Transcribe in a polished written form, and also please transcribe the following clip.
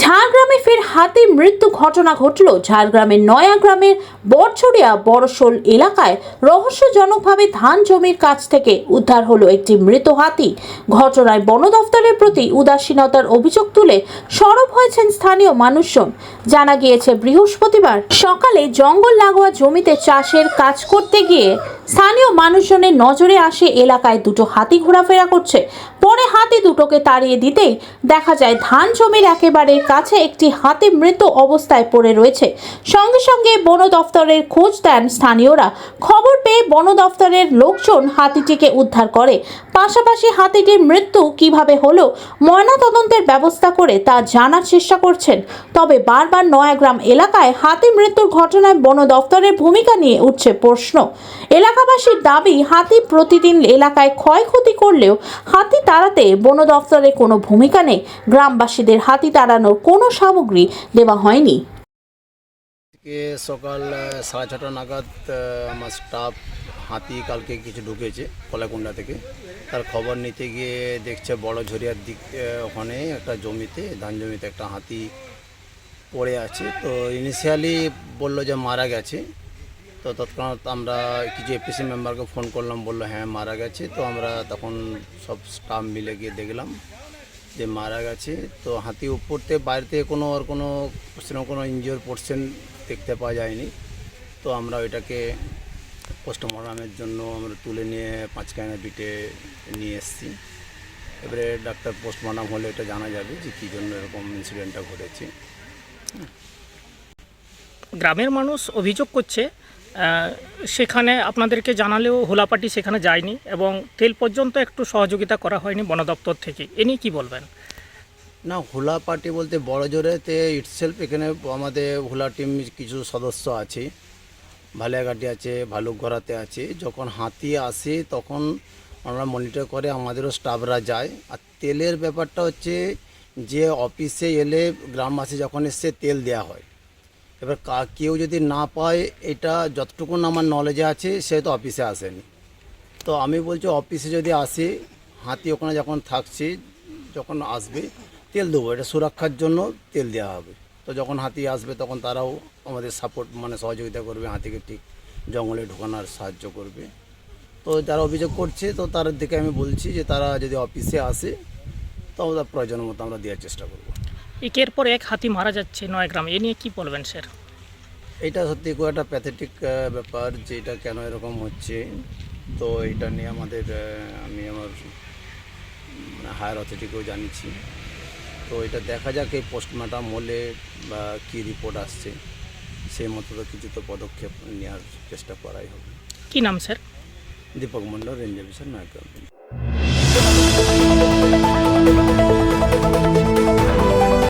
ঝাড়গ্রামে ফের হাতির মৃত্যু ঘটনা ঘটল। ঝাড়গ্রামের নয়া গ্রামের বড়ছড়িয়া বড়শোল এলাকায় রহস্যজনকভাবে ধান জমির কাছ থেকে উদ্ধার হলো একটি মৃত হাতি। ঘটনায় বন দফতরের প্রতি উদাসীনতার অভিযোগ তুলে সরব হয়েছেন স্থানীয় মানুষজন। জানা গিয়েছে, বৃহস্পতিবার সকালে জঙ্গল লাগোয়া জমিতে চাষের কাজ করতে গিয়ে স্থানীয় মানুষজনের নজরে আসে এলাকায় দুটো হাতি ঘোরাফেরা করছে। পরে হাতি দুটোকে তাড়িয়ে দিতেই দেখা যায় ধান জমির একেবারে কাছে একটি হাতি মৃত অবস্থায় পড়ে রয়েছে। সঙ্গে সঙ্গে বন দফতরের খোঁজ দেন স্থানীয়রা। খবর পেয়ে বন দফতরের লোকজন হাতিটিকে উদ্ধার করে। পাশাপাশি হাতিটির মৃত্যু কিভাবে হলো ময়নাতদন্তের ব্যবস্থা করে তা জানার চেষ্টা করছেন। তবে বারবার নয়াগ্রাম এলাকায় হাতি মৃত্যুর ঘটনায় বন দফতরের ভূমিকা নিয়ে উঠছে প্রশ্ন। এলাকাবাসীর দাবি, হাতি প্রতিদিন এলাকায় ক্ষয়ক্ষতি করলেও হাতি তাড়াতে বন দফতরের কোনো ভূমিকা নেই। গ্রামবাসীদের হাতি তাড়ানোর কোনো সামগ্রী দেওয়া হয়নি। সকাল 6:30 নাগাদ আমার স্টাফ হাতি কালকে কিছু ঢুকেছে কলাকুণ্ডা থেকে। তার খবর নিতে গিয়ে দেখছে বড় ঝরিয়ার দিক ওখানে একটা জমিতে, ধান জমিতে একটা হাতি পড়ে আছে। তো ইনিশিয়ালি বললো যে মারা গেছে। তো তৎক্ষণাৎ আমরা কিছু এপিসি মেম্বারকে ফোন করলাম, বললো হ্যাঁ মারা গেছে। তো আমরা তখন সব স্টাফ মিলে গিয়ে দেখলাম যে মারা গেছে। তো হাতি উপর থেকে বাইরে থেকে সেরকম কোনো ইনজিওর পোর্শন দেখতে পাওয়া যায়নি। তো আমরা ওইটাকে পোস্টমর্টমের জন্য আমরা তুলে নিয়ে পাঁচকাইনা বিটে নিয়ে এসেছি। এবারে ডাক্তার পোস্টমর্টম হলে এটা জানা যাবে যে কী জন্য এরকম ইনসিডেন্টটা ঘটেছে। গ্রামের মানুষ অভিযোগ করছে সেখানে আপনাদেরকে জানালেও হোলাপাটি সেখানে যায়নি এবং তেল পর্যন্ত একটু সহযোগিতা করা হয়নি বন দপ্তর থেকে। এ নিয়ে কী বলবেন? না, হুলা পার্টি বলতে বড় জোরেতে ইটসেলফ এখানে আমাদের হুলা টিম কিছু সদস্য আছে, ভালিয়াঘাটি আছে, ভালুকগড়াতে আছে। যখন হাতি আসে তখন আমরা মনিটর করে আমাদেরও স্টাফরা যায়। আর তেলের ব্যাপারটা হচ্ছে যে অফিসে এলে গ্রামবাসী যখন এসে তেল দেওয়া হয়। এবার কেউ যদি না পায়, এটা যতটুকু আমার নলেজে আছে সে তো অফিসে আসেনি। তো আমি বলছি অফিসে যদি আসে, হাতি ওখানে যখন থাকছে, যখন আসবে তেল দেবো, এটা সুরক্ষার জন্য তেল দেওয়া হবে। তো যখন হাতি আসবে তখন তারাও আমাদের সাপোর্ট সহযোগিতা করবে, হাতিকে ঠিক জঙ্গলে ঢোকানোর সাহায্য করবে। তো যারা অভিযোগ করছে তো তার দিকে আমি বলছি যে তারা যদি অফিসে আসে তো আমরা প্রয়োজন মতো আমরা দেওয়ার চেষ্টা করব। একের পর এক হাতি মারা যাচ্ছে নয়াগ্রামে, এ নিয়ে কী বলবেন স্যার? এটা সত্যি খুব একটা প্যাথেটিক ব্যাপার যে এটা কেন এরকম হচ্ছে। তো এটা নিয়ে আমি আমার হায়ার অথরিটিকেও জানিয়েছি। তো এটা দেখা যাক এই পোস্টমর্টম হলে বা কী রিপোর্ট আসছে সেই মতো তো কিছু তো পদক্ষেপ নেওয়ার চেষ্টা করাই হবে। কী নাম স্যার? দীপক মণ্ডল, রেঞ্জ অফিসার, নয়াগ্রাম।